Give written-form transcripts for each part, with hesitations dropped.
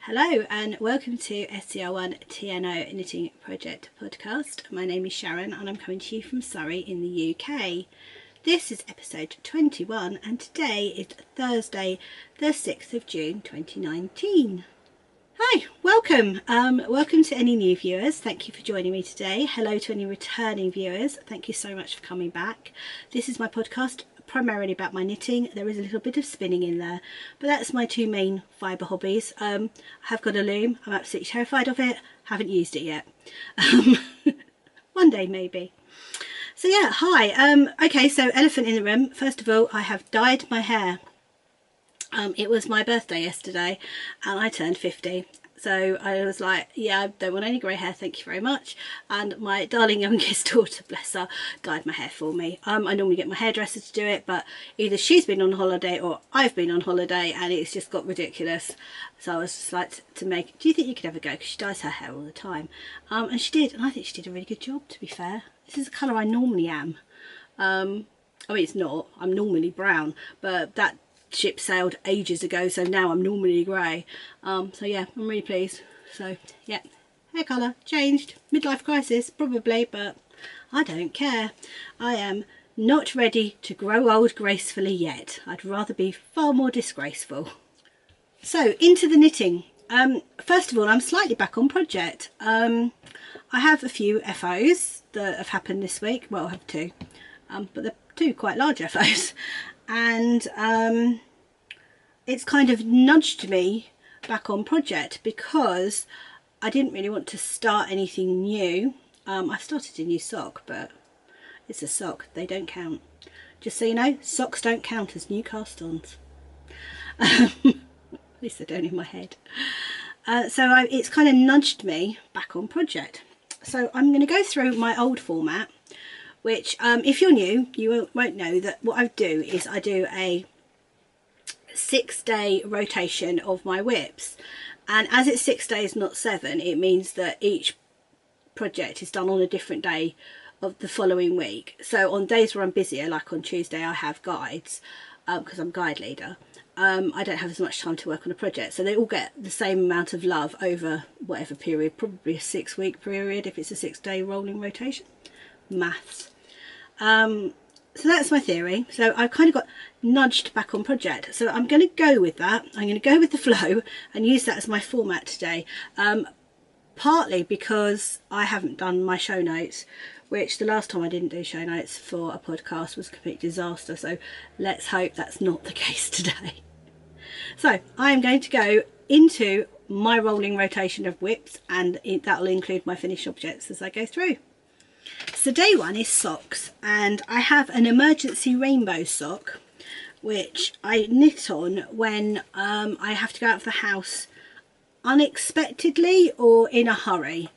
Hello and welcome to scr1tno Knitting Project Podcast. My name is Sharon and I'm coming to you from Surrey in the UK. This is episode 21 and today is Thursday the 6th of June 2019. Hi, welcome. Welcome to any new viewers. Thank you for joining me today. Hello to any returning viewers. Thank you so much for coming back. This is my podcast primarily about my knitting. There is a little bit of spinning in there, but that's my two main fibre hobbies. I have got a loom. I'm absolutely terrified of it. Haven't used it yet. One day maybe. So yeah, hi. Okay, so elephant in the room. First of all, I have dyed my hair. It was my birthday yesterday and I turned 50. So I was like, yeah, I don't want any grey hair, thank you very much. And my darling youngest daughter, bless her, dyed my hair for me. I normally get my hairdresser to do it, but either she's been on holiday or I've been on holiday and it's just got ridiculous. So I was just like to make, do you think you could ever go? Because she dyes her hair all the time. And she did, and I think she did a really good job, to be fair. This is the colour I normally am. I mean, it's not, I'm normally brown, but that ship sailed ages ago, so now I'm normally grey. So yeah, I'm really pleased. So yeah, hair colour changed, midlife crisis probably, but I don't care. I am not ready to grow old gracefully yet. I'd rather be far more disgraceful. So into the knitting. First of all, I'm slightly back on project. I have a few FOs that have happened this week. Well, I have two, but they're two quite large FOs. And it's kind of nudged me back on project because I didn't really want to start anything new. I started a new sock, but it's a sock, they don't count. Just so you know, socks don't count as new cast-ons. At least they don't in my head. It's kind of nudged me back on project. So I'm going to go through my old format, which if you're new, you won't know that what I do is I do a 6-day rotation of my whips, and as it's 6 days not 7, it means that each project is done on a different day of the following week. So on days where I'm busier, like on Tuesday I have guides because I'm guide leader. I don't have as much time to work on a project, so they all get the same amount of love over whatever period, probably a 6-week period if it's a 6-day rolling rotation. Maths. So that's my theory. So I've kind of got nudged back on project. So I'm going to go with that. I'm going to go with the flow and use that as my format today. Partly because I haven't done my show notes, which the last time I didn't do show notes for a podcast was a complete disaster. So let's hope that's not the case today. So I'm going to go into my rolling rotation of whips, and that will include my finished objects as I go through. So day one is socks, and I have an emergency rainbow sock which I knit on when I have to go out of the house unexpectedly or in a hurry,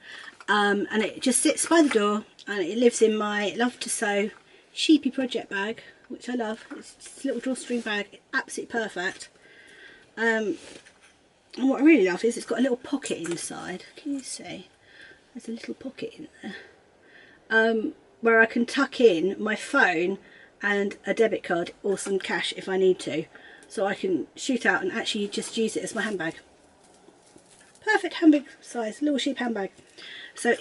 and it just sits by the door and it lives in my Love to Sew sheepy project bag, which I love. It's just a little drawstring bag, absolutely perfect. And what I really love is it's got a little pocket inside. Can you see? There's a little pocket in there. Where I can tuck in my phone and a debit card or some cash if I need to, so I can shoot out and actually just use it as my handbag. Perfect handbag size, little sheep handbag. So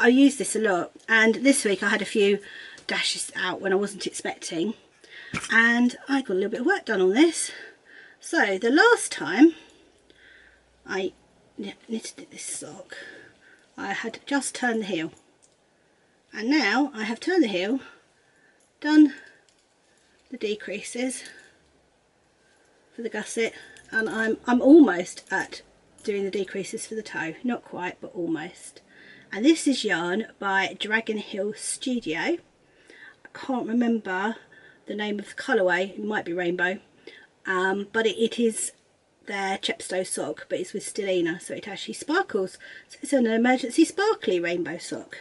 I use this a lot, and this week I had a few dashes out when I wasn't expecting, and I got a little bit of work done on this. So the last time I knitted this sock, I had just turned the heel. And now I have turned the heel, done the decreases for the gusset, and I'm almost at doing the decreases for the toe. Not quite, but almost. And this is yarn by Dragon Hill Studio. I can't remember the name of the colourway. It might be rainbow, but it is their Chepstow sock, but it's with stellina, so it actually sparkles. So it's an emergency sparkly rainbow sock.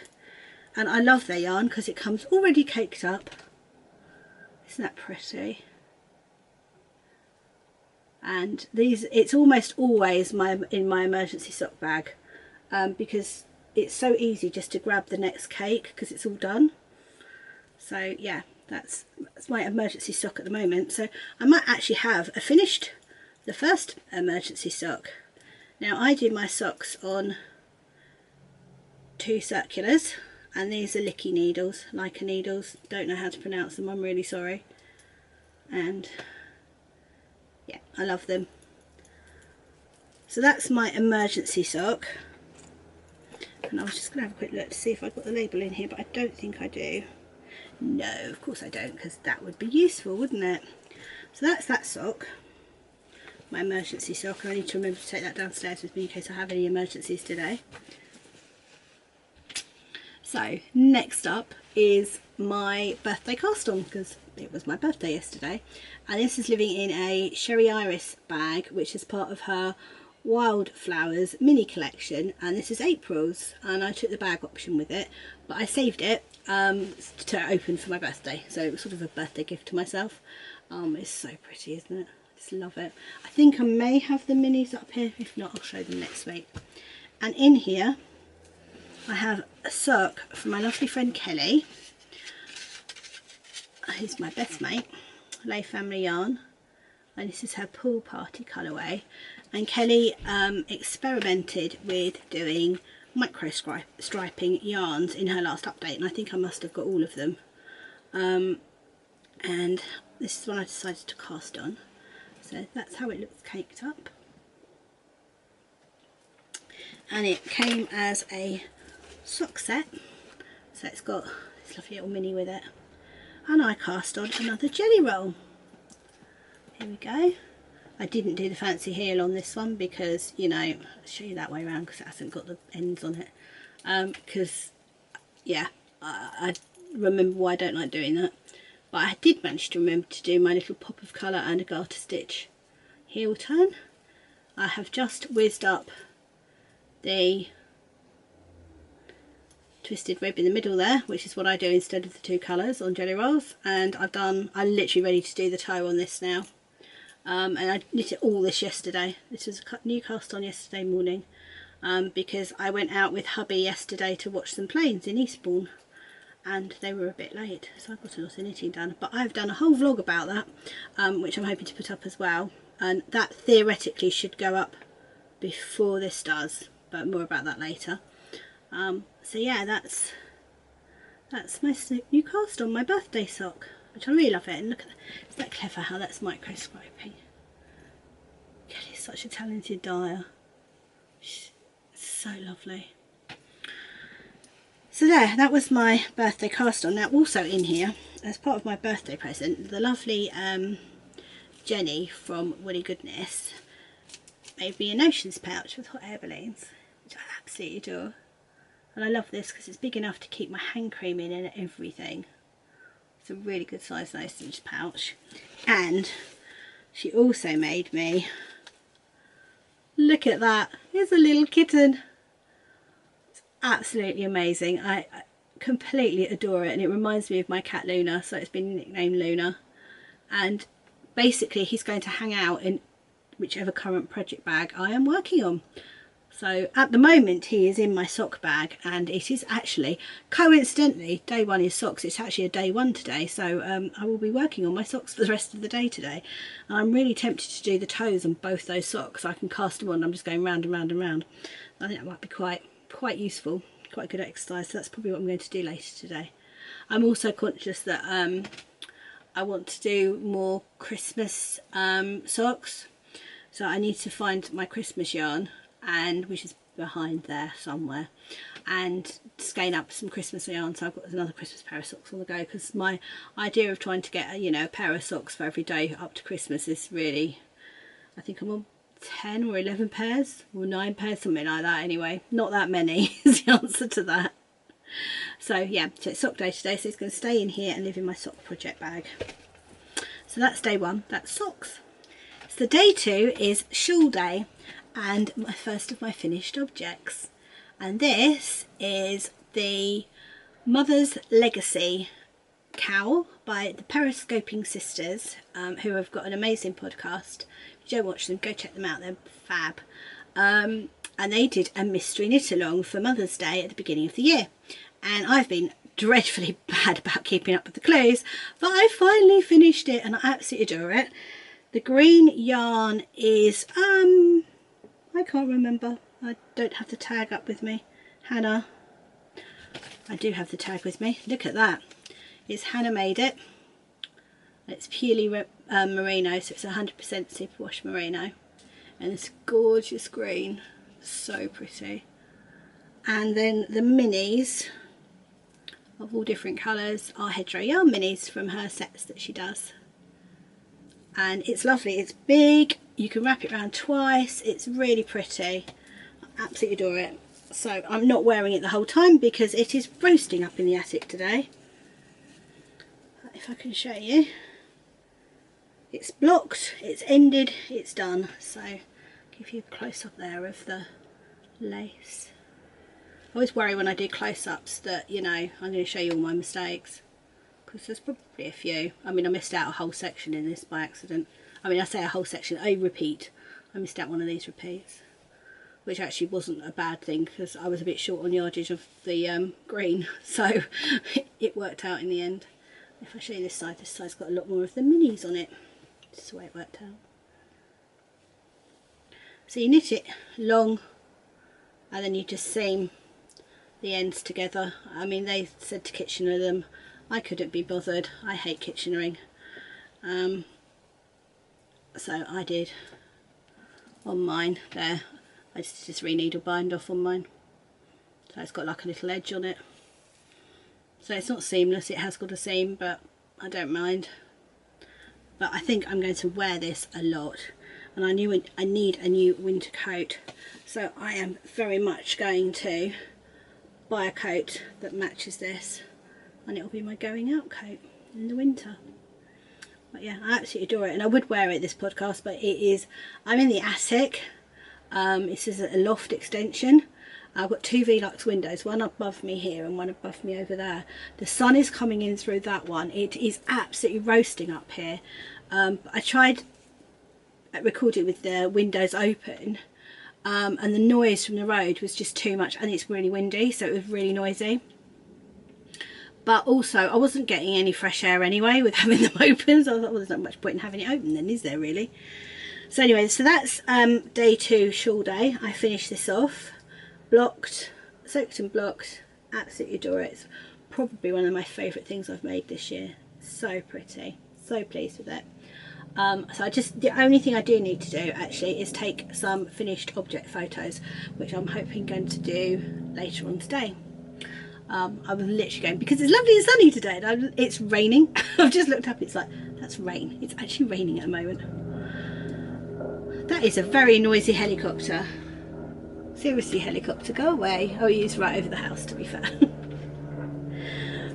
And I love their yarn because it comes already caked up. Isn't that pretty? And these, it's almost always in my emergency sock bag. because it's so easy just to grab the next cake because it's all done. So yeah, that's my emergency sock at the moment. So I might actually have finished the first emergency sock. Now I do my socks on 2 circulars, and these are Licky needles, Leica needles. Don't know how to pronounce them, I'm really sorry. And yeah, I love them. So that's my emergency sock. And I was just going to have a quick look to see if I've got the label in here, but I don't think I do. No, of course I don't, because that would be useful, wouldn't it? So that's that sock, my emergency sock. I need to remember to take that downstairs with me in case I have any emergencies today. So next up is my birthday cast on, because it was my birthday yesterday, and this is living in a Sherry Iris bag, which is part of her Wildflowers mini collection, and this is April's, and I took the bag option with it, but I saved it to open for my birthday, so it was sort of a birthday gift to myself. It's so pretty, isn't it? I just love it. I think I may have the minis up here, if not I'll show them next week. And in here I have a sock from my lovely friend Kelly, who's my best mate, Lay Family Yarn, and this is her pool party colourway. And Kelly experimented with doing micro striping yarns in her last update, and I think I must have got all of them. And this is one I decided to cast on. So that's how it looks caked up. And it came as a sock set, so it's got this lovely little mini with it. And I cast on another jelly roll. Here we go. I didn't do the fancy heel on this one because, you know, I'll show you that way around because it hasn't got the ends on it. Because, yeah, I remember why I don't like doing that. But I did manage to remember to do my little pop of colour and a garter stitch heel turn. I have just whizzed up the twisted rib in the middle there, which is what I do instead of the 2 colours on jelly rolls. And I'm literally ready to do the toe on this now. And I knit it all this yesterday. This was a new cast on yesterday morning, because I went out with hubby yesterday to watch some planes in Eastbourne, and they were a bit late, so I got a lot of knitting done. But I've done a whole vlog about that, which I'm hoping to put up as well, and that theoretically should go up before this does, but more about that later. So yeah, that's my new cast on, my birthday sock, which I really love it. And look at that, isn't that clever how that's micro striping? Kelly's such a talented dyer. She's so lovely. So there, that was my birthday cast on. Now also in here, as part of my birthday present, the lovely Jenny from Woolly Goodness made me a notions pouch with hot air balloons, which I absolutely adore. And I love this because it's big enough to keep my hand cream in and everything. It's a really good size notions pouch. And she also made me, look at that, here's a little kitten. It's absolutely amazing. I completely adore it, and it reminds me of my cat Luna, so it's been nicknamed Luna. And basically he's going to hang out in whichever current project bag I am working on. So at the moment he is in my sock bag, and it is actually, coincidentally, day 1 is socks. It's actually a day 1 today, so I will be working on my socks for the rest of the day today. And I'm really tempted to do the toes on both those socks. I can cast them on, I'm just going round and round and round. I think that might be quite useful, quite a good exercise, so that's probably what I'm going to do later today. I'm also conscious that I want to do more Christmas socks, so I need to find my Christmas yarn, and which is behind there somewhere, and skein up some Christmas yarn. So I've got another Christmas pair of socks on the go, because my idea of trying to get a pair of socks for every day up to Christmas is really, I think I'm on 10 or 11 pairs or 9 pairs, something like that. Anyway, not that many is the answer to that. So yeah, so it's sock day today, so it's going to stay in here and live in my sock project bag. So that's day 1, that's socks. So day 2 is shawl day, and my first of my finished objects, and this is the Mother's Legacy cowl by the Periscoping sisters, who have got an amazing podcast. If you don't watch them, go check them out, they're fab. And and they did a mystery knit along for Mother's Day at the beginning of the year, and I've been dreadfully bad about keeping up with the clues, but I finally finished it and I absolutely adore it. The green yarn is I can't remember, I don't have the tag up with me. Hana, I do have the tag with me, look at that, it's Hana made it. It's purely merino, so it's 100% superwash merino, and it's gorgeous green, so pretty. And then the minis of all different colours are Hedgerow yarn minis from her sets that she does, and it's lovely, it's big, you can wrap it around twice, it's really pretty, I absolutely adore it. So I'm not wearing it the whole time because it is roasting up in the attic today. If I can show you, it's blocked, it's ended, it's done. So I'll give you a close up there of the lace. I always worry when I do close-ups that, you know, I'm going to show you all my mistakes, because there's probably a few. I mean, I missed out a whole section in this by accident. I mean, I say a whole section, a repeat. I missed out one of these repeats, which actually wasn't a bad thing because I was a bit short on yardage of the green, so it worked out in the end. If I show you this side's got a lot more of the minis on it. This is the way it worked out. So you knit it long and then you just seam the ends together. I mean, they said to Kitchener them. I couldn't be bothered. I hate Kitchenering. So I did on mine there. I just re-needle bind off on mine. So it's got like a little edge on it. So it's not seamless, it has got a seam, but I don't mind. But I think I'm going to wear this a lot. And I need a new winter coat. So I am very much going to buy a coat that matches this. And it'll be my going out coat in the winter. But yeah, I absolutely adore it. And I would wear it this podcast, but it is, I'm in the attic. This is a loft extension. I've got two Velux windows, one above me here and one above me over there. The sun is coming in through that one. It is absolutely roasting up here. I tried recording with the windows open, and the noise from the road was just too much, and it's really windy, so it was really noisy. But also I wasn't getting any fresh air anyway with having them open, so I thought, well, there's not much point in having it open then, is there really? So anyway, so that's day 2 shawl day. I finished this off, blocked, soaked and blocked, absolutely adore it. It's probably one of my favourite things I've made this year. So pretty, so pleased with it. So the only thing I do need to do actually is take some finished object photos, which I'm hoping going to do later on today. I was literally going, because it's lovely and sunny today, and it's raining. I've just looked up, it's like, that's rain. It's actually raining at the moment. That is a very noisy helicopter. Seriously, helicopter, go away. Oh, he's right over the house, to be fair.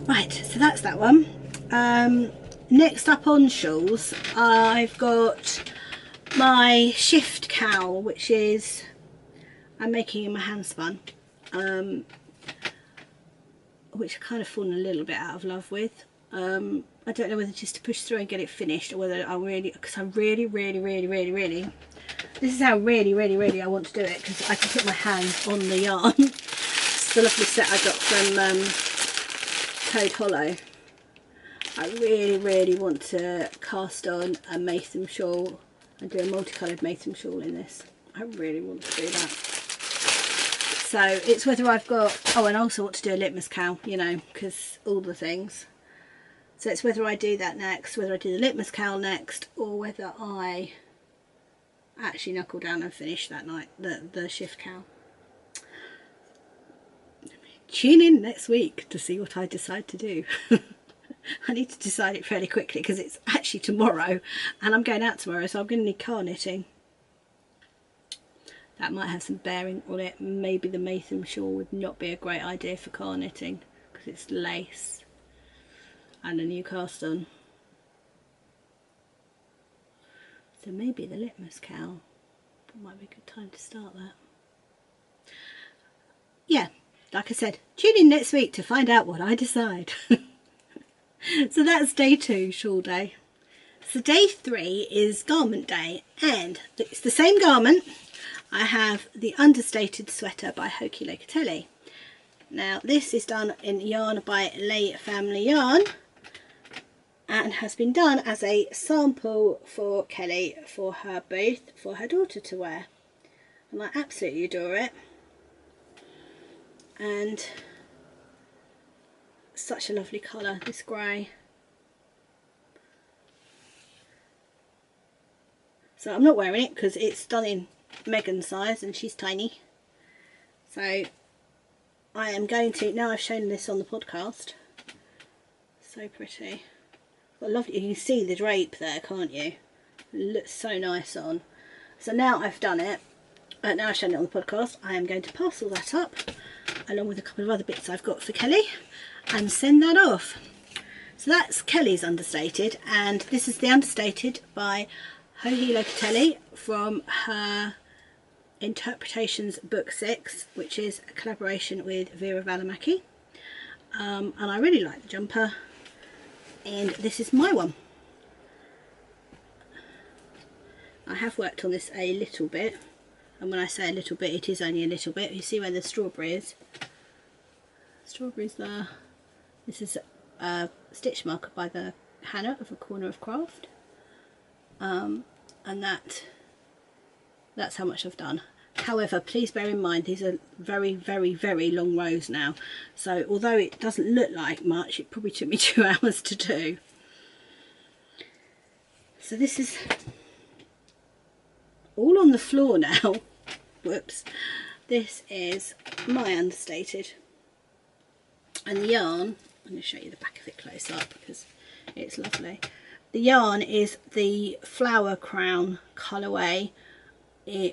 Right, so that's that one. Next up on shawls, I've got my shift cowl, which is, I'm making in my hand spun, which I've kind of fallen a little bit out of love with. I don't know whether just to push through and get it finished, or whether I really, because I really, this is how really I want to do it, because I can put my hand on the yarn. It's the lovely set I got from Toad Hollow. I really want to cast on a Matham shawl and do a multicoloured Matham shawl in this. I really want to do that. So it's whether I've got, oh, and I also want to do a litmus cowl, you know, because all the things. So it's whether I do that next, whether I do the litmus cowl next, or whether I actually knuckle down and finish that night, the shift cowl. Tune in next week to see what I decide to do. I need to decide it fairly quickly because it's actually tomorrow and I'm going out tomorrow, so I'm going to need car knitting. That might have some bearing on it. Maybe the Matham shawl would not be a great idea for car knitting because it's lace and a new cast on. So maybe the litmus cowl might be a good time to start that. Yeah, like I said, tune in next week to find out what I decide. So that's day 2, shawl day. So day 3 is garment day, and it's the same garment. I have the Understated Sweater by Hoki Locatelli. Now this is done in yarn by Lay Family Yarn and has been done as a sample for Kelly for her booth for her daughter to wear, and I absolutely adore it. And such a lovely colour, this grey. So I'm not wearing it because it's done in Megan's size and she's tiny. So I am going to, now I've shown this on the podcast, so pretty. Got lovely, you can see the drape there, can't you? It looks so nice on. So now I've done it, now I've shown it on the podcast, I am going to parcel that up along with a couple of other bits I've got for Kelly and send that off. So that's Kelly's Understated, and this is the Understated by Hoki Locatelli from her Interpretations Book 6, which is a collaboration with Vera Valimaki. And I really like the jumper, and this is my one. I have worked on this a little bit, and when I say a little bit, it is only a little bit. You see where the strawberry is? Strawberries there. This is a stitch marker by the Hana of A Corner of Craft, and that's how much I've done. However, please bear in mind these are very, very, very long rows now, so although it doesn't look like much, it probably took me 2 hours to do. So this is all on the floor now. Whoops. This is my Understated, and the yarn, I'm going to show you the back of it close up because it's lovely. The yarn is the Flower Crown colourway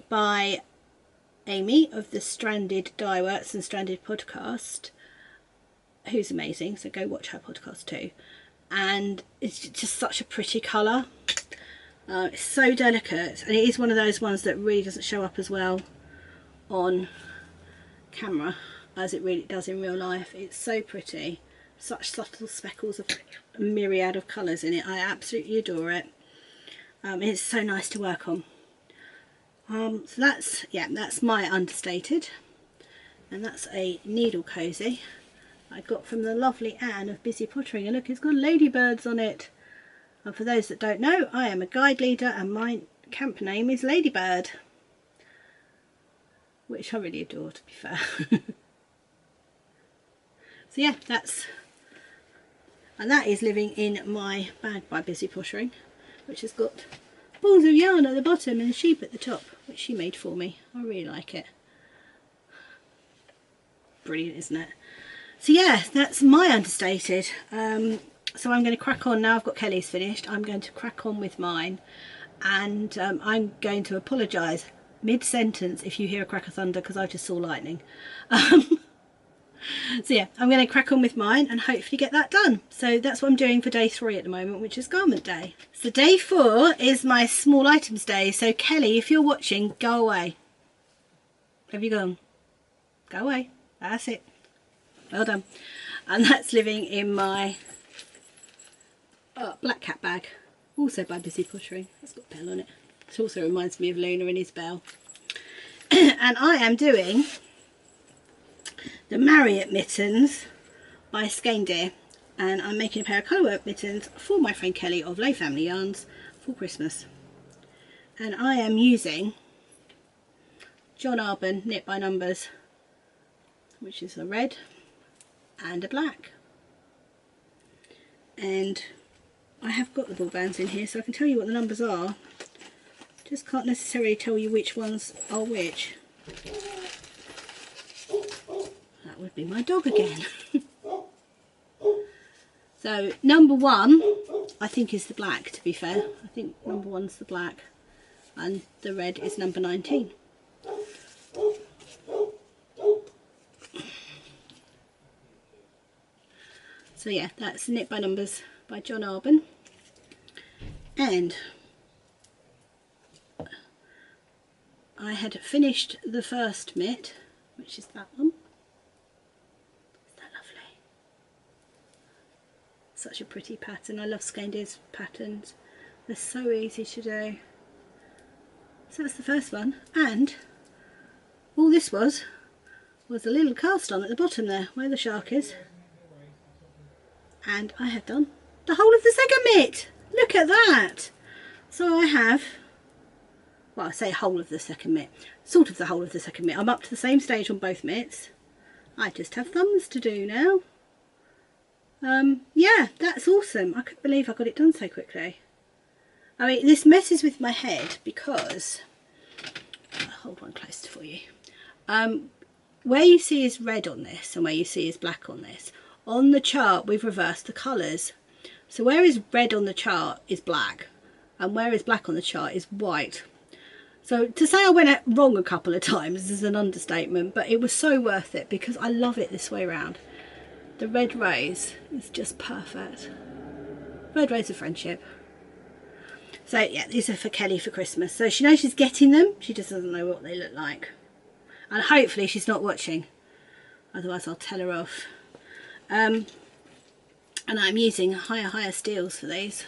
by Amy of the Stranded Dye Works and Stranded podcast, who's amazing, so go watch her podcast too. And it's just such a pretty colour. It's so delicate, and it is one of those ones that really doesn't show up as well on camera as it really does in real life. It's so pretty, such subtle speckles of a myriad of colours in it. I absolutely adore it. It's so nice to work on. So that's my Understated, and that's a needle cozy I got from the lovely Anne of Busy Pottering, and look, it's got ladybirds on it. And for those that don't know, I am a guide leader and my camp name is Ladybird, which I really adore, to be fair. So yeah, that is living in my bag by Busy Pottering, which has got balls of yarn at the bottom and a sheep at the top, which she made for me. I really like it. Brilliant, isn't it? So yeah, that's my Understated. So I'm going to crack on now. I've got Kelly's finished. I'm going to crack on with mine, and I'm going to apologise mid-sentence if you hear a crack of thunder because I just saw lightning. So yeah, I'm going to crack on with mine and hopefully get that done. So that's what I'm doing for day 3 at the moment, which is garment day. So day 4 is my small items day. So Kelly, if you're watching, go away. Have you gone? Go away. That's it. Well done. And that's living in my black cat bag, also by Busy Pottering. It's got Bell on it. It also reminds me of Luna and Isabel. And I am doing the Marriott mittens by Skein, and I'm making a pair of colourwork mittens for my friend Kelly of Lay Family Yarns for Christmas. And I am using John Arbon Knit by Numbers, which is a red and a black. And I have got the ball bands in here so I can tell you what the numbers are. Just can't necessarily tell you which ones are which. That would be my dog again. So number 1 I think is the black, to be fair. I think number 1's the black and the red is number 19. So yeah, that's Knit by Numbers by John Arbon. And I had finished the first mitt, which is that one. Isn't that lovely? Such a pretty pattern. I love Skein patterns. They're so easy to do. So that's the first one. And all this was a little cast on at the bottom there where the shark is, and I have done the whole of the second mitt. Look at that. So I have, well, I say whole of the second mitt, sort of the whole of the second mitt. I'm up to the same stage on both mitts. I just have thumbs to do now. Yeah, that's awesome. I couldn't believe I got it done so quickly. I mean, this messes with my head because, I'll hold one closer for you. Where you see is red on this and where you see is black on this, on the chart we've reversed the colours. So where is red on the chart is black, and where is black on the chart is white. So to say I went wrong a couple of times is an understatement, but it was so worth it because I love it this way around. The red rose is just perfect. Red rose of friendship. So yeah, these are for Kelly for Christmas. So she knows she's getting them, she just doesn't know what they look like. And hopefully she's not watching, otherwise I'll tell her off. And I'm using higher steels for these,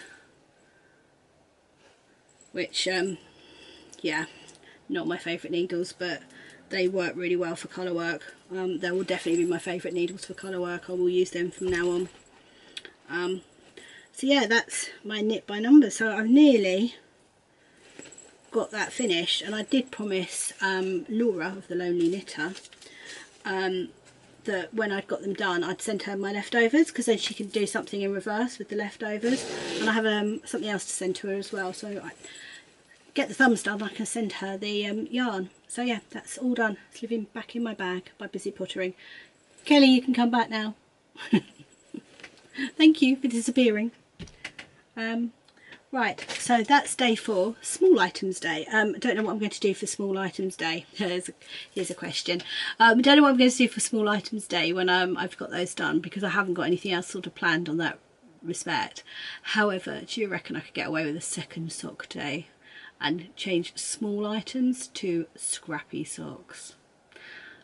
which yeah, not my favourite needles, but they work really well for colour work. They will definitely be my favourite needles for colour work. I will use them from now on. So yeah, that's my knit by numbers. So I've nearly got that finished, and I did promise Laura of the Lonely Knitter that when I'd got them done I'd send her my leftovers, because then she can do something in reverse with the leftovers, and I have something else to send to her as well. So I get the thumbs done, I can send her the yarn. So yeah, that's all done. It's living back in my bag by busy pottering. Kelly, you can come back now. Thank you for disappearing. Right, so that's day 4, small items day. I don't know what I'm going to do for small items day. Here's a question. I don't know what I'm going to do for small items day when I've got those done, because I haven't got anything else sort of planned on that respect. However, do you reckon I could get away with a second sock day and change small items to scrappy socks?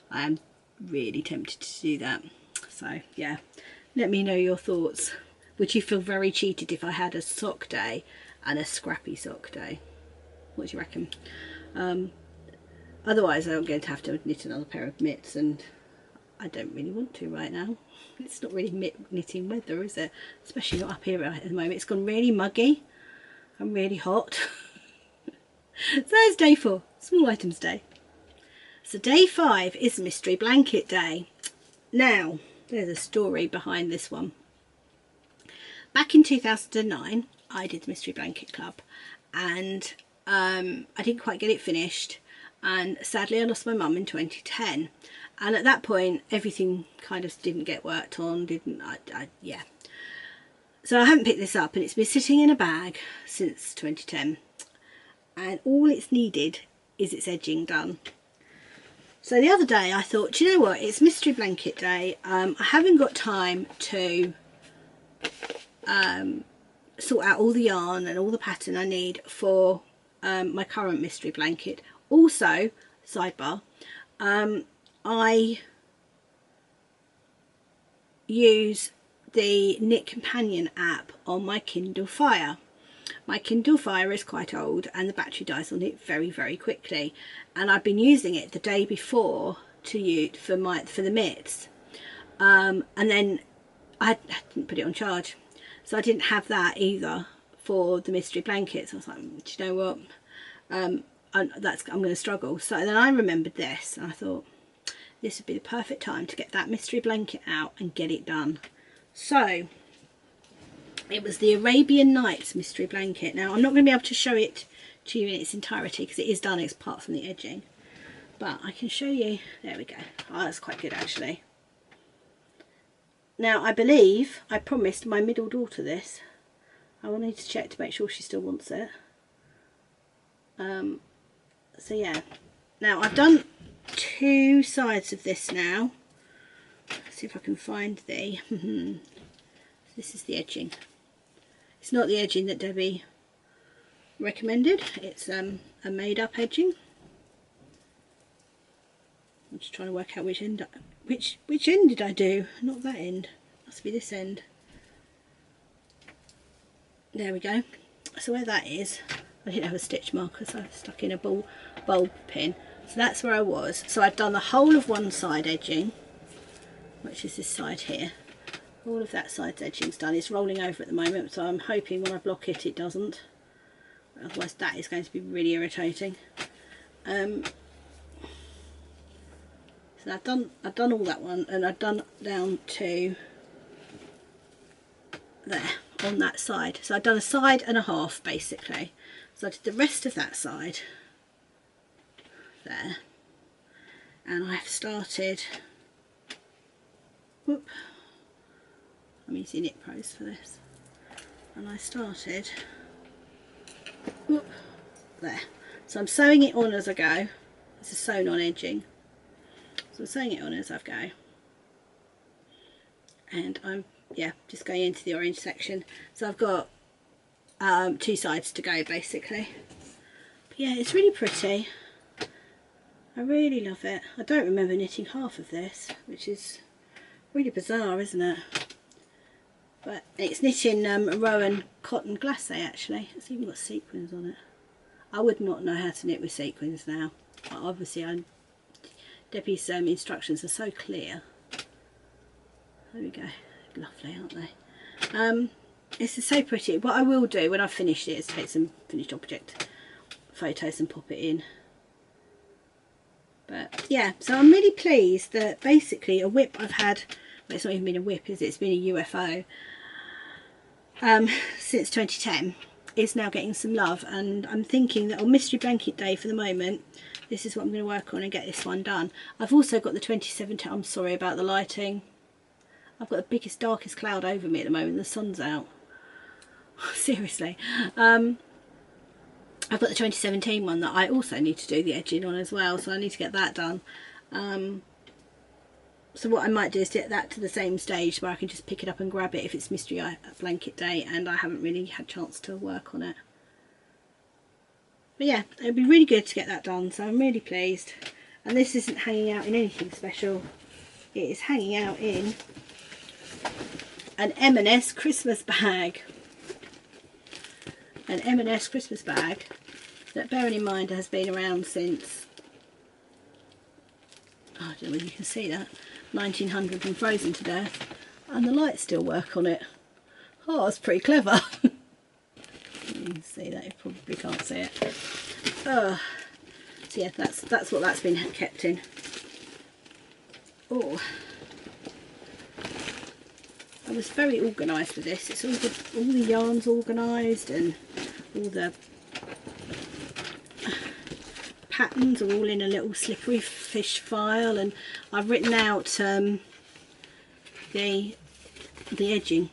I am really tempted to do that. So yeah, let me know your thoughts. Would you feel very cheated if I had a sock day and a scrappy sock day? What do you reckon? Otherwise I'm going to have to knit another pair of mitts, and I don't really want to right now. It's not really knitting weather, is it? Especially not up here right at the moment. It's gone really muggy and really hot. So that's day 4, small items day. So day 5 is mystery blanket day. Now there's a story behind this one. Back in 2009 I did the Mystery Blanket Club, and I didn't quite get it finished, and sadly I lost my mum in 2010, and at that point everything kind of didn't get worked on, yeah. So I haven't picked this up, and it's been sitting in a bag since 2010, and all it's needed is its edging done. So the other day I thought, do you know what, it's Mystery Blanket Day, I haven't got time to sort out all the yarn and all the pattern I need for my current mystery blanket. Also, sidebar, I use the Knit Companion app on my Kindle Fire. My Kindle Fire is quite old and the battery dies on it very quickly, and I've been using it the day before to use for the mitts, and then I didn't put it on charge. So I didn't have that either for the mystery blankets. I was like, do you know what? I'm going to struggle. So then I remembered this, and I thought this would be the perfect time to get that mystery blanket out and get it done. So it was the Arabian Nights mystery blanket. Now I'm not going to be able to show it to you in its entirety because it is done apart from the edging, but I can show you. There we go. Oh, that's quite good actually. Now I believe I promised my middle daughter this. I will need to check to make sure she still wants it. So yeah, now I've done 2 sides of this now. Let's see if I can find the this is the edging. It's not the edging that Debbie recommended, it's a made up edging. I'm just trying to work out which end which end did I do? Not that end, must be this end. There we go. So where that is, I didn't have a stitch marker, so I stuck in a bulb pin. So that's where I was. So I'd done the whole of one side edging, which is this side here. All of that side's edging's done. It's rolling over at the moment, so I'm hoping when I block it, it doesn't. Otherwise that is going to be really irritating. So I've done all that one, and I've done down to there on that side. So I've done a side and a half basically. So I did the rest of that side there, and I've started, whoop, I'm using Knit Pros for this, and I started, whoop, there. So I'm sewing it on as I go. This is sewn on edging, so I'm sewing it on as I go, and I'm just going into the orange section. So I've got 2 sides to go basically. But yeah, it's really pretty. I really love it. I don't remember knitting half of this, which is really bizarre, isn't it? But it's knitting Rowan cotton glacé actually. It's even got sequins on it. I would not know how to knit with sequins now. But obviously Debbie's instructions are so clear. There we go. Lovely, aren't they? This is so pretty. What I will do when I've finished it is take some finished object photos and pop it in. But yeah, so I'm really pleased that basically a whip I've had, well, it's not even been a whip, is it? It's been a UFO since 2010, is now getting some love. And I'm thinking that on Mystery Blanket Day for the moment, this is what I'm going to work on and get this one done. I've also got the 2017, I'm sorry about the lighting. I've got the biggest, darkest cloud over me at the moment. The sun's out. Seriously. I've got the 2017 one that I also need to do the edging on as well, so I need to get that done. So what I might do is get that to the same stage where I can just pick it up and grab it if it's Mystery Blanket Day and I haven't really had a chance to work on it. But yeah, it'd be really good to get that done, so I'm really pleased. And this isn't hanging out in anything special. It is hanging out in an M&S Christmas bag. An M&S Christmas bag that, bearing in mind, has been around since, oh, I don't know whether you can see that, 1900 and frozen to death, and the lights still work on it. Oh, it's pretty clever. You can see that, you probably can't see it. Oh, so yeah, that's what that's been kept in. Oh, I was very organised with this. It's all the yarns organised, and all the patterns are all in a little slippery fish file, and I've written out the edging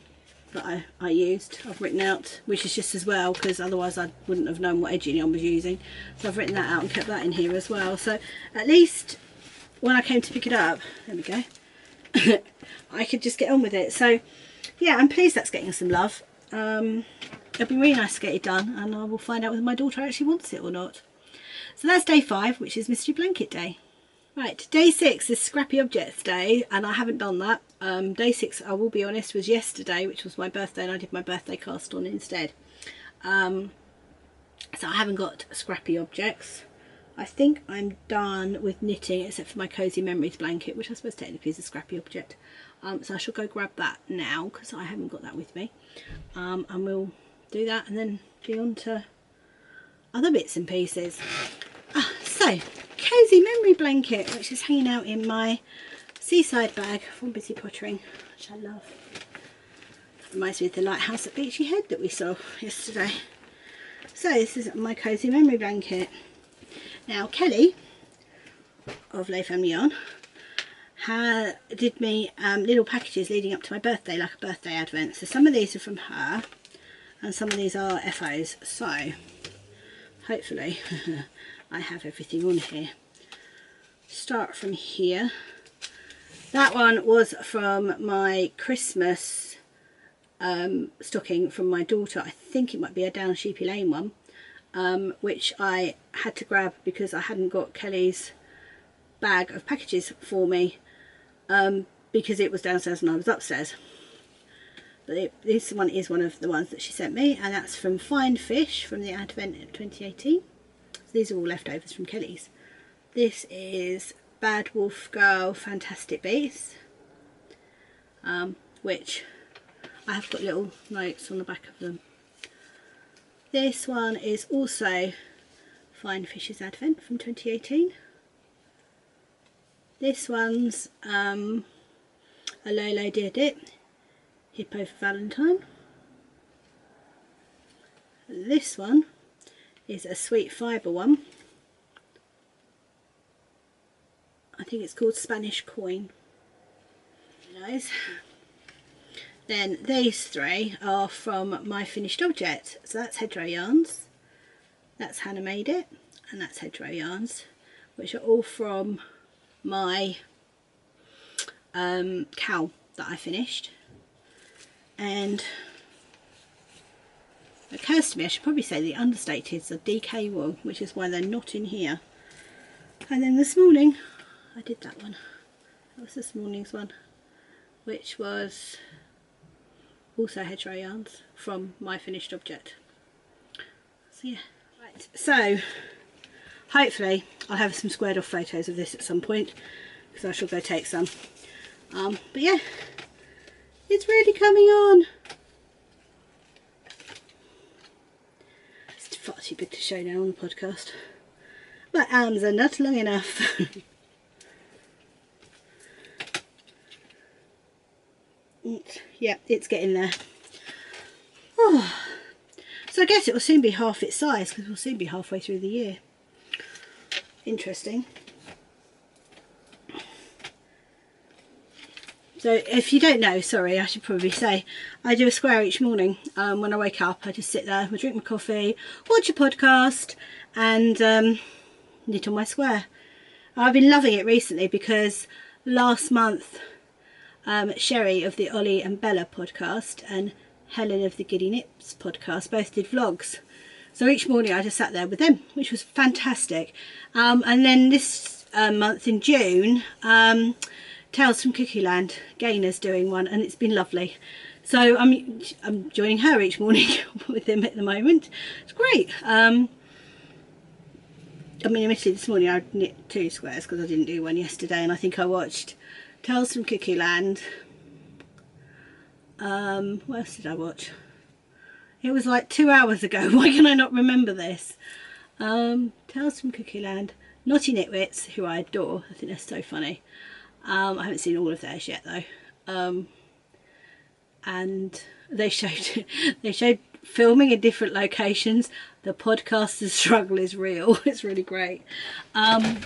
that I used. I've written out, which is just as well, because otherwise I wouldn't have known what edging I was using. So I've written that out and kept that in here as well. So at least when I came to pick it up, there we go, I could just get on with it. So yeah, I'm pleased that's getting some love. It'll be really nice to get it done, and I will find out whether my daughter actually wants it or not. So that's day 5, which is Mystery Blanket Day. Right, day 6 is Scrappy Objects Day, and I haven't done that. Day 6, I will be honest, was yesterday, which was my birthday, and I did my birthday cast on instead. So I haven't got Scrappy Objects. I think I'm done with knitting, except for my Cozy Memories blanket, which I suppose technically is a Scrappy object. So I shall go grab that now, because I haven't got that with me. And we'll do that and then be on to other bits and pieces. So, Cozy Memory blanket, which is hanging out in my seaside bag from Busy Pottering, which I love. Reminds me of the lighthouse at Beachy Head that we saw yesterday. So this is my Cozy Memory blanket. Now Kelly of Les Family On did me little packages leading up to my birthday, like a birthday advent. So some of these are from her and some of these are FOs. So hopefully I have everything on here. Start from here. That one was from my Christmas stocking from my daughter. I think it might be a Down Sheepy Lane one, which I had to grab because I hadn't got Kelly's bag of packages for me, because it was downstairs and I was upstairs. But this one is one of the ones that she sent me, and that's from Fine Fish from the Advent of 2018. So these are all leftovers from Kelly's This is Bad Wolf Girl Fantastic Beasts, which I have got little notes on the back of them. This one is also Fine Fishes Advent from 2018. This one's a Lolo Dear Dip Hippo for Valentine. This one is a Sweet Fibre one. I think it's called Spanish Coin. Nice. Then these three are from My Finished Object. So that's Hedgerow yarns, that's Hana Made It, and that's Hedgerow yarns, which are all from my KAL that I finished. And it occurs to me I should probably say the Understateds are DK wool, which is why they're not in here. And then this morning I did that one. That was this morning's one, which was also Hedgerow yarns from My Finished Object. So yeah, right. So hopefully I'll have some squared off photos of this at some point, because I shall go take some. But yeah, it's really coming on. It's far too big to show now on the podcast. My arms are not long enough. Yeah, it's getting there. Oh. So I guess it will soon be half its size, because we'll soon be halfway through the year. Interesting. So if you don't know, sorry, I should probably say, I do a square each morning. When I wake up, I just sit there, I drink my coffee, watch a podcast, and knit on my square. I've been loving it recently because last month Sherry of the Ollie and Bella podcast and Helen of the Giddy Knits podcast both did vlogs. So each morning I just sat there with them, which was fantastic. And then this month in June, Tales from Cookie Land, Gainer's doing one, and it's been lovely. So I'm joining her each morning with them at the moment. It's great. I mean, admittedly this morning I knit 2 squares because I didn't do one yesterday, and I think I watched Tales from Cookie Land. What else did I watch? It was like 2 hours ago. Why can I not remember this? Tales from Cookie Land, Naughty Nitwits, who I adore. I think they're so funny. I haven't seen all of theirs yet though. And they showed filming in different locations. The podcaster's struggle is real. It's really great. And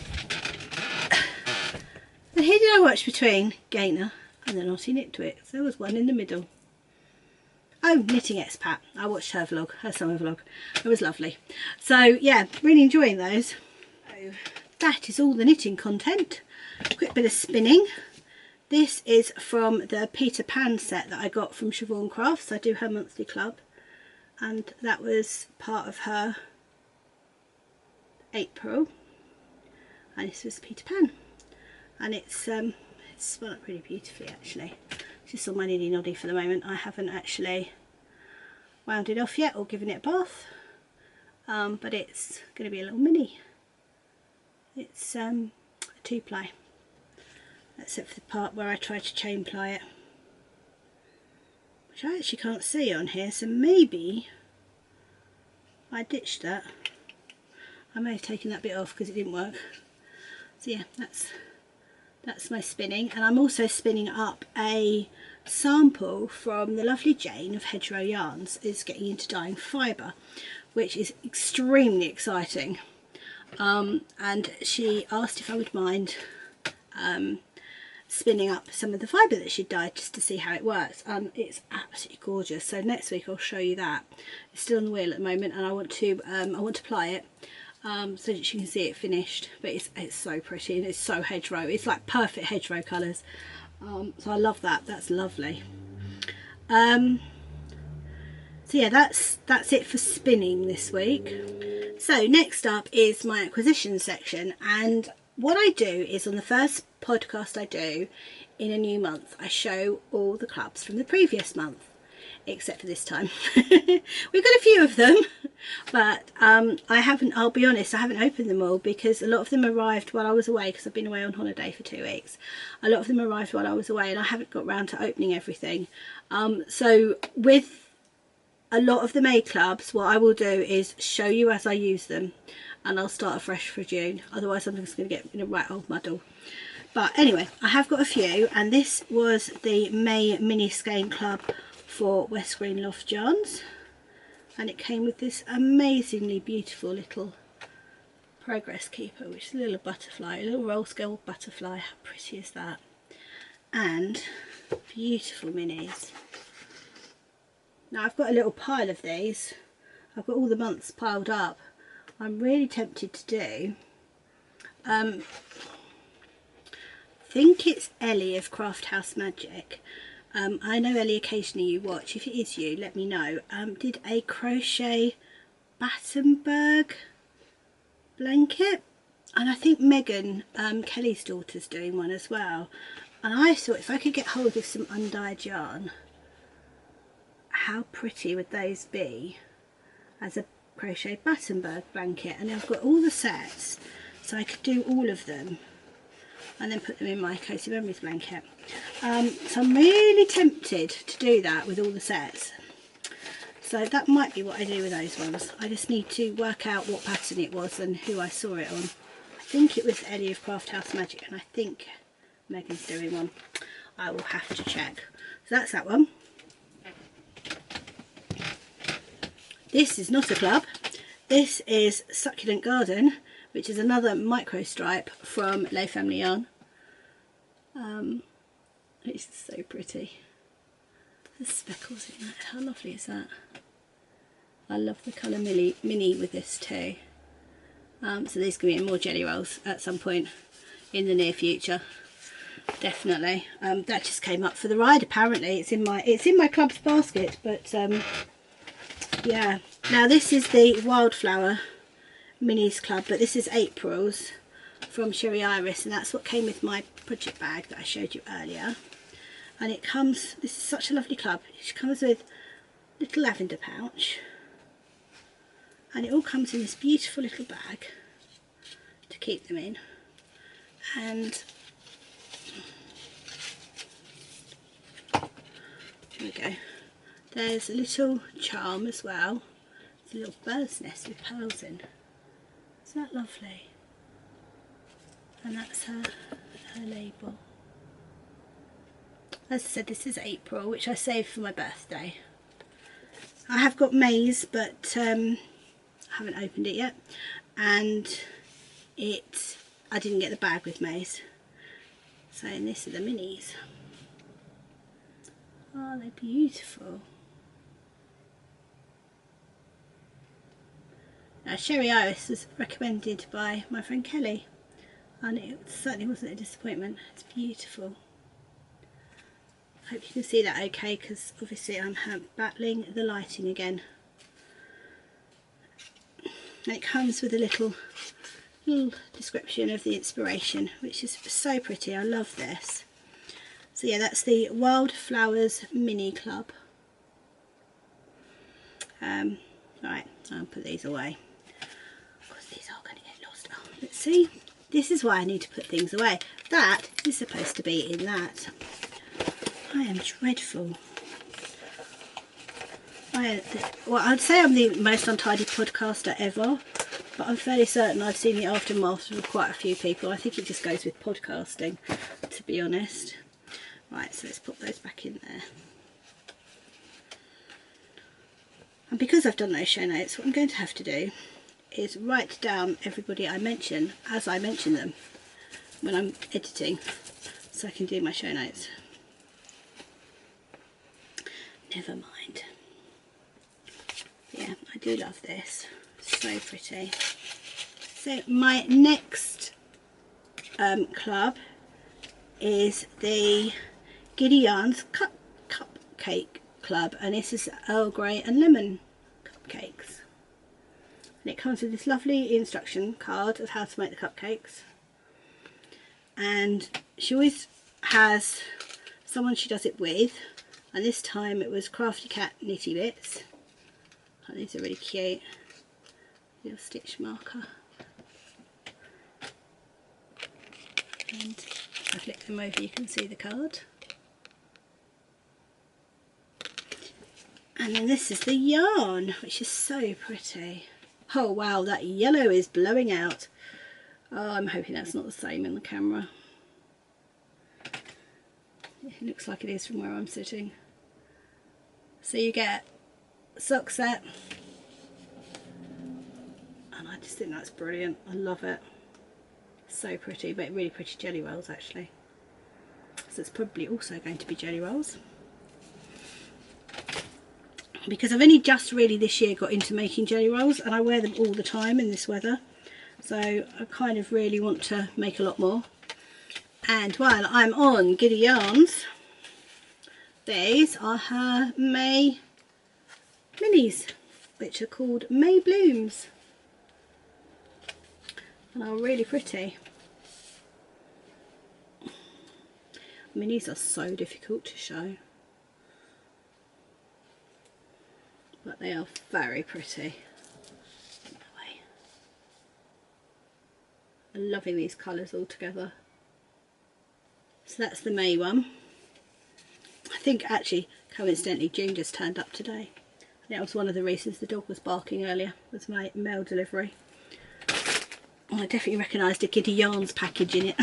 who did I watch between Gainer and the Naughty Nitwits? There was one in the middle. Oh, Knitting Expat. I watched her vlog, her summer vlog. It was lovely. So yeah, really enjoying those. So that is all the knitting content. Quick bit of spinning. This is from the Peter Pan set that I got from Siobhan Crafts. I do her monthly club, and that was part of her April. And this was Peter Pan, and it's spun up really beautifully actually. It's just on my niddy noddy for the moment. I haven't actually wound it off yet or given it a bath, but it's going to be a little mini. It's a 2-ply, except for the part where I tried to chain ply it, which I actually can't see on here, so maybe I ditched that. I may have taken that bit off because it didn't work. So yeah, that's my spinning, and I'm also spinning up a sample from the lovely Jane of Hedgerow Yarns is getting into dyeing fibre, which is extremely exciting. And she asked if I would mind spinning up some of the fibre that she'd dyed just to see how it works, and it's absolutely gorgeous. So next week I'll show you that. It's still on the wheel at the moment, and I want to ply it so that you can see it finished. But it's so pretty, and it's so hedgerow. It's like perfect hedgerow colours. So I love that. That's lovely. So yeah, that's it for spinning this week. So next up is my acquisition section, and what I do is on the first podcast I do in a new month, I show all the clubs from the previous month, except for this time. We've got a few of them, But I'll be honest, I haven't opened them all because a lot of them arrived while I was away, because I've been away on holiday for 2 weeks. A lot of them arrived while I was away and I haven't got round to opening everything. So with a lot of the May clubs, what I will do is show you as I use them, and I'll start afresh for June. Otherwise I'm just going to get in a right old muddle. But anyway, I have got a few, and this was the May Mini Skein Club for West Green Loft Yarns, and it came with this amazingly beautiful little progress keeper, which is a little butterfly, a little roll scale butterfly. How pretty is that? And beautiful minis. Now I've got a little pile of these. I've got all the months piled up. I'm really tempted to do I think it's Ellie of Craft House Magic. I know Ellie, occasionally you watch. If it is you, let me know. Did a crochet Battenberg blanket, and I think Megan, Kelly's daughter's doing one as well. And I thought if I could get hold of some undyed yarn, how pretty would those be as a crochet Battenberg blanket. And I've got all the sets, so I could do all of them and then put them in my Cozy Memories blanket. So I'm really tempted to do that with all the sets. So that might be what I do with those ones. I just need to work out what pattern it was and who I saw it on. I think it was Ellie of Craft House Magic, and I think Megan's doing one. I will have to check. So that's that one. This is not a club. This is Succulent Garden, which is another micro stripe from Les Family Yarn. It's so pretty. There's speckles in that. How lovely is that? I love the colour mini with this too. So these can be in more jelly rolls at some point in the near future. Definitely. That just came up for the ride. Apparently, it's in my club's basket. But yeah. Now this is the Wildflower Minis club, but this is April's from Sherry Iris, and that's what came with my project bag that I showed you earlier. And it comes, this is such a lovely club, it comes with a little lavender pouch, and it all comes in this beautiful little bag to keep them in. And here we go, there's a little charm as well. It's a little bird's nest with pearls in. Isn't that lovely? And that's her label. As I said, this is April, which I saved for my birthday. I have got May's, but I haven't opened it yet. And I didn't get the bag with May's. So, and this are the minis. Oh, they're beautiful. Now, Sherry Iris was recommended by my friend Kelly, and it certainly wasn't a disappointment. It's beautiful. I hope you can see that okay, because obviously I'm battling the lighting again. And it comes with a little description of the inspiration, which is so pretty. I love this. So yeah, that's the Wildflowers Mini Club. Right, I'll put these away, because these are going to get lost. Oh, let's see. This is why I need to put things away. That is supposed to be in that. I am dreadful. Well, I'd say I'm the most untidy podcaster ever, but I'm fairly certain I've seen the aftermath of quite a few people. I think it just goes with podcasting, to be honest. Right, so let's put those back in there. And because I've done those show notes, what I'm going to have to do is write down everybody I mention as I mention them when I'm editing, so I can do my show notes. Never mind. Yeah, I do love this. So pretty. So my next club is the Gideons Cupcake Club, and this is Earl Grey and Lemon cupcakes. And it comes with this lovely instruction card of how to make the cupcakes. And she always has someone she does it with, and this time it was Crafty Cat Knitty Bits. Oh, these are really cute. little stitch marker. And if I flick them over you can see the card. And then this is the yarn, which is so pretty. Oh wow, that yellow is blowing out. Oh, I'm hoping that's not the same in the camera. It looks like it is from where I'm sitting. So you get a sock set. And I just think that's brilliant. I love it. So pretty, but really pretty jelly rolls actually. So it's probably also going to be jelly rolls. Because I've only just really this year got into making jelly rolls, and I wear them all the time in this weather, so I kind of really want to make a lot more. And while I'm on Giddy Yarns, these are her May Minis, which are called May Blooms, and are really pretty. Minis are so difficult to show, but they are very pretty. I'm loving these colours all together. So that's the May one. I think actually coincidentally June just turned up today. That was one of the reasons the dog was barking earlier, was my mail delivery. I definitely recognised a Giddy Yarns package in it.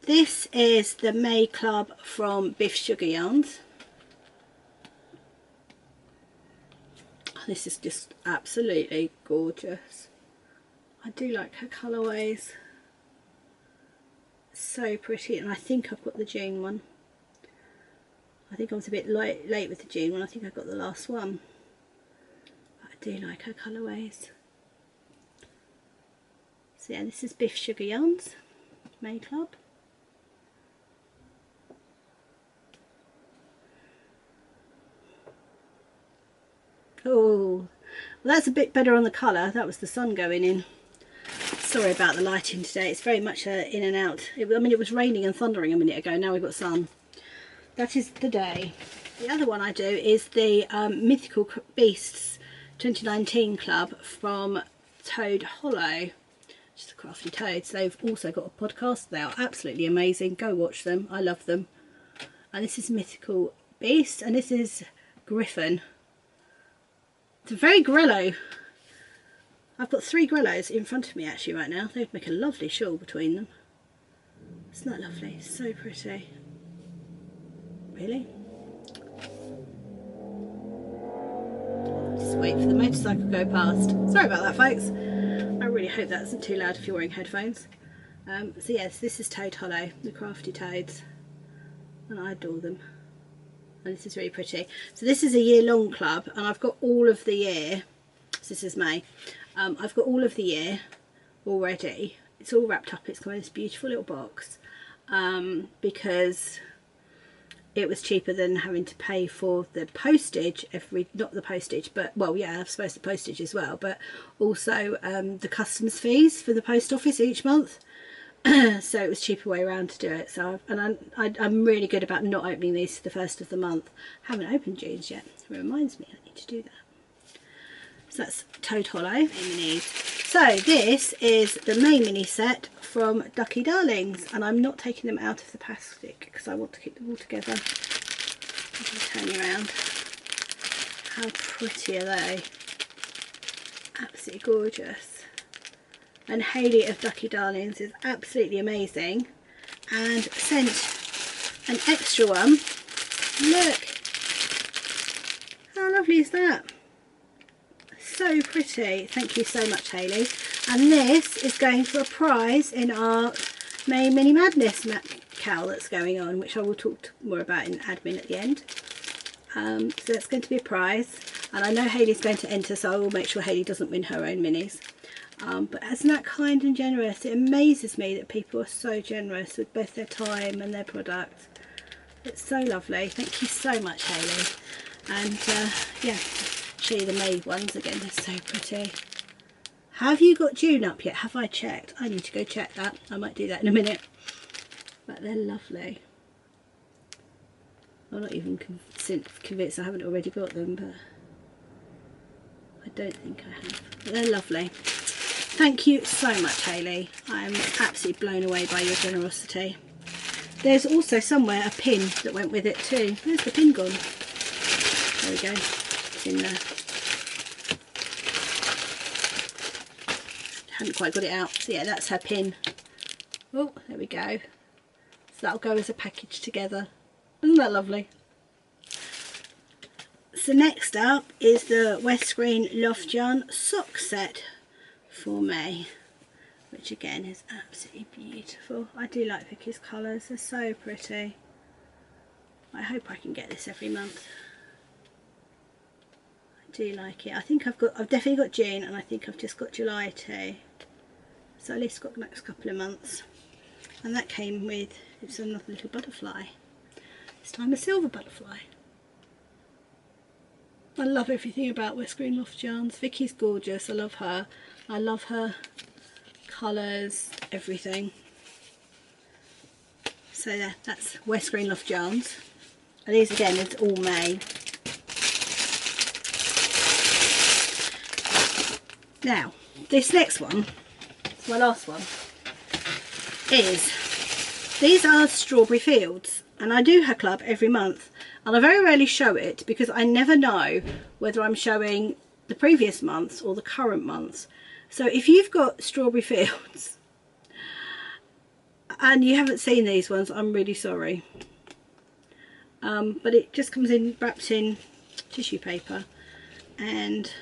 This is the May Club from Biff Sugar Yarns. This is just absolutely gorgeous. I do like her colourways. So pretty, and I think I've got the June one. I think I was a bit late with the June one. I think I got the last one. But I do like her colourways. So yeah, this is Biff Sugar Yarns, May Club. Oh, well, that's a bit better on the colour. That was the sun going in. Sorry about the lighting today. It's very much in and out. I mean, it was raining and thundering a minute ago. Now we've got sun. That is the day. The other one I do is the Mythical Beasts 2019 Club from Toad Hollow. Just the Crafty Toads. They've also got a podcast. They are absolutely amazing. Go watch them. I love them. And this is Mythical Beast, and this is Griffin. It's a very grello. I've got 3 grellos in front of me actually right now. They'd make a lovely shawl between them. Isn't that lovely? So pretty. Really? Just wait for the motorcycle to go past. Sorry about that, folks. I really hope that isn't too loud if you're wearing headphones. So yes, this is Toad Hollow, the Crafty Toads. And I adore them. And this is really pretty. So this is a year-long club, and I've got all of the year. So this is May. I've got all of the year already. It's all wrapped up. It's got this beautiful little box because it was cheaper than having to pay for the postage not the postage, but well, yeah, I suppose the postage as well, but also the customs fees for the post office each month. So it was a cheaper way around to do it. So I'm really good about not opening these to the first of the month. I haven't opened June's yet. It reminds me I need to do that. So that's Toad Hollow Minis. So this is the May mini set from Duckie Darlings, and I'm not taking them out of the plastic because I want to keep them all together. Turn you around. How pretty are they? Absolutely gorgeous. And Hayley of Duckie Darlings is absolutely amazing and sent an extra one. Look, how lovely is that? So pretty. Thank you so much, Hayley. And this is going for a prize in our May Mini Madness KAL that's going on, which I will talk more about in admin at the end. So that's going to be a prize, and I know Hayley's going to enter, so I will make sure Hayley doesn't win her own minis. But isn't that kind and generous? It amazes me that people are so generous with both their time and their product. It's so lovely. Thank you so much, Hayley. And yeah, show you the May ones again. They're so pretty. Have you got June up yet? Have I checked? I need to go check that. I might do that in a minute. But they're lovely. I'm not even convinced I haven't already got them, but I don't think I have. But they're lovely. Thank you so much, Hayley. I'm absolutely blown away by your generosity. There's also somewhere a pin that went with it too. Where's the pin gone? There we go. It's in there. Haven't quite got it out. So yeah, that's her pin. Oh, there we go. So that'll go as a package together. Isn't that lovely? So next up is the West Green Loft Yarn sock set for me, which again is absolutely beautiful. I do like Vicky's colours, they're so pretty. I hope I can get this every month. I do like it. I think I've definitely got June, and I think I've just got July too. So at least got the next couple of months. And that came with, it's another little butterfly. This time a silver butterfly. I love everything about West Green Loft Yarns. Vicky's gorgeous, I love her. I love her colours, everything. So yeah, that's West Green Loft Yarns. And these again, it's all May. Now, this next one, my last one, is, these are Strawberry Fields. And I do her club every month. And I very rarely show it because I never know whether I'm showing the previous months or the current months. So if you've got Strawberry Fields and you haven't seen these ones, I'm really sorry. But it just comes in wrapped in tissue paper, and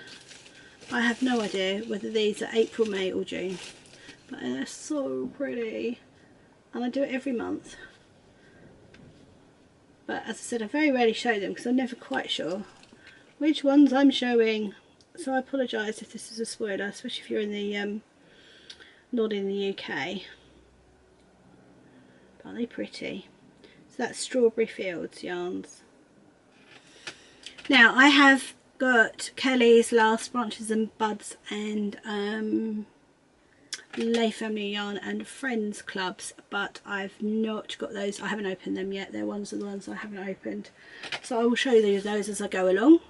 I have no idea whether these are April, May or June, but they're so pretty, and I do it every month. But as I said, I very rarely show them because I'm never quite sure which ones I'm showing. So I apologise if this is a spoiler, especially if you're in the not in the UK. But aren't they pretty? So that's Strawberry Fields yarns. Now I have got Kelly's Last Branches and Buds and Lay Family Yarn and Friends clubs, but I've not got those. I haven't opened them yet. They're ones of the ones I haven't opened, so I will show you those as I go along.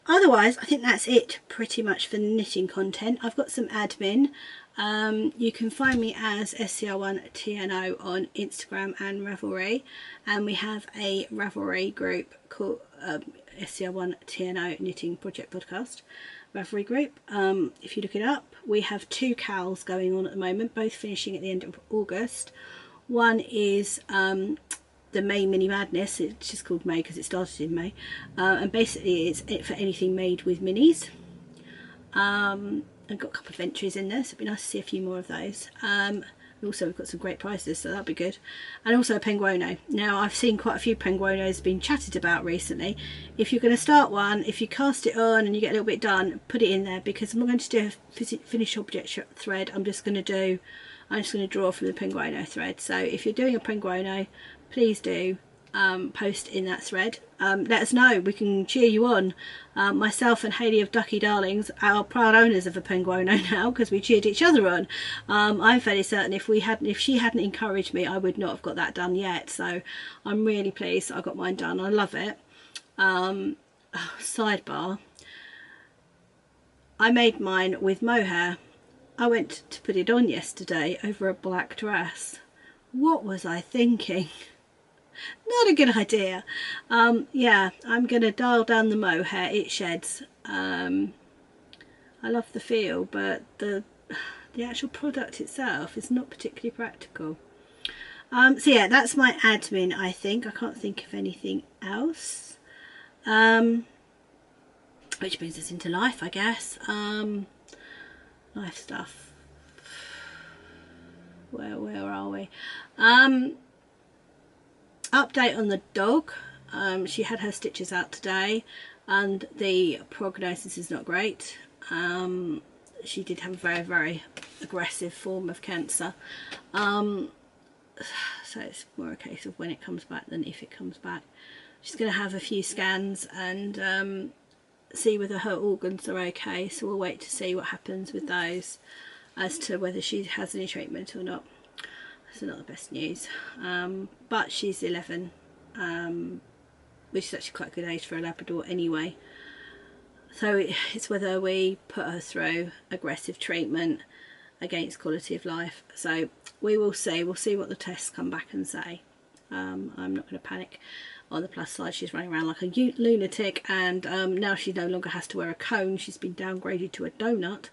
Otherwise I think that's it pretty much for the knitting content. I've got some admin. You can find me as scr1tno on Instagram and Ravelry, and we have a Ravelry group called scr1tno Knitting Project Podcast. Ravelry Group. If you look it up, we have 2 KALs going on at the moment, both finishing at the end of August. One is the May Mini Madness. It's just called May because it started in May, and basically it's it for anything made with minis. I've got a couple of entries in there, so it'd be nice to see a few more of those. And also we've got some great prizes, so that'll be good. And also a Penguono. Now I've seen quite a few Penguonos being chatted about recently. If you're going to start one, if you cast it on and you get a little bit done, put it in there, because I'm not going to do a finish object thread. I'm just going to draw from the Penguono thread. So if you're doing a Penguono, please do post in that thread. Let us know, we can cheer you on. Myself and Hayley of Duckie Darlings are proud owners of a Penguono now because we cheered each other on. I'm fairly certain if she hadn't encouraged me, I would not have got that done yet, so I'm really pleased that I got mine done. I love it. Sidebar, I made mine with mohair. I went to put it on yesterday over a black dress. What was I thinking? Not a good idea. Yeah, I'm going to dial down the mohair. It sheds. I love the feel, but the actual product itself is not particularly practical. So yeah, that's my admin, I think. I can't think of anything else. Which brings us into life, I guess. Life stuff. Where are we? Update on the dog. She had her stitches out today and the prognosis is not great. She did have a very, very aggressive form of cancer. So it's more a case of when it comes back than if it comes back. She's going to have a few scans and see whether her organs are okay, so we'll wait to see what happens with those as to whether she has any treatment or not. That's not the best news, but she's 11, which is actually quite a good age for a Labrador anyway. So it's whether we put her through aggressive treatment against quality of life. So we will see. We'll see what the tests come back and say. I'm not going to panic. On the plus side, she's running around like a lunatic, and now she no longer has to wear a cone. She's been downgraded to a donut.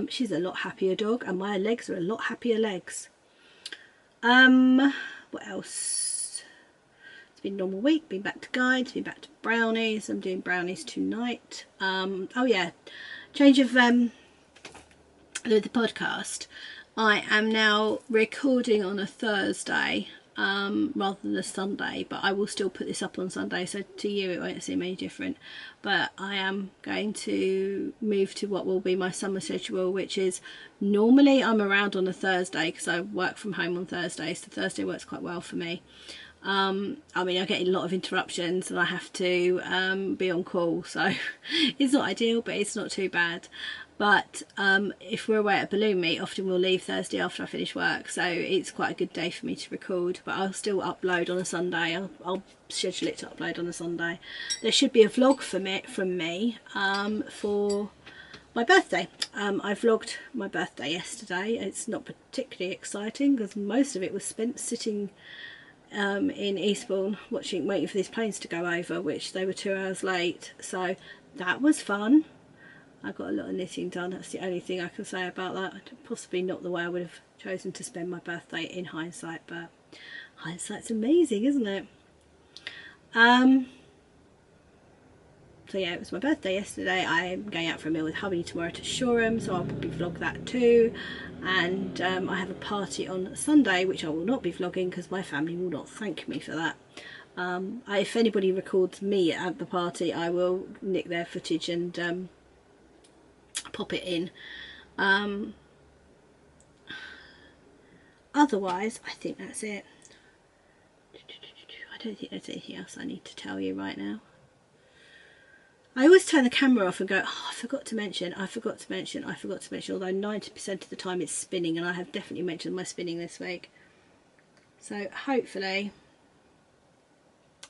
She's a lot happier dog, and my legs are a lot happier legs. What else? It's been a normal week. Been back to guides, been back to brownies. I'm doing brownies tonight. Oh yeah, change of the podcast. I am now recording on a Thursday rather than a Sunday, but I will still put this up on Sunday, so to you it won't seem any different. But I am going to move to what will be my summer schedule, which is normally I'm around on a Thursday because I work from home on Thursdays, so Thursday works quite well for me. I mean, I get a lot of interruptions and I have to be on call, so it's not ideal, but it's not too bad. But if we're away at a balloon meet, often we'll leave Thursday after I finish work, so it's quite a good day for me to record. But I'll still upload on a Sunday. I'll schedule it to upload on a Sunday. There should be a vlog from me for my birthday. I vlogged my birthday yesterday. It's not particularly exciting because most of it was spent sitting in Eastbourne waiting for these planes to go over, which they were 2 hours late, so that was fun. I got a lot of knitting done. That's the only thing I can say about that. Possibly not the way I would have chosen to spend my birthday in hindsight, but hindsight's amazing, isn't it? So yeah, it was my birthday yesterday. I'm going out for a meal with hubby tomorrow to Shoreham, so I'll probably vlog that too. And I have a party on Sunday, which I will not be vlogging because my family will not thank me for that. If anybody records me at the party, I will nick their footage and pop it in. Otherwise, I think that's it. I don't think there's anything else I need to tell you right now. I always turn the camera off and go, oh, I forgot to mention, although 90% of the time it's spinning, and I have definitely mentioned my spinning this week. So hopefully,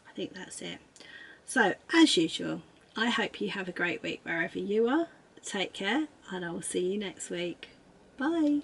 I think that's it. So as usual, I hope you have a great week wherever you are. Take care, and I will see you next week. Bye.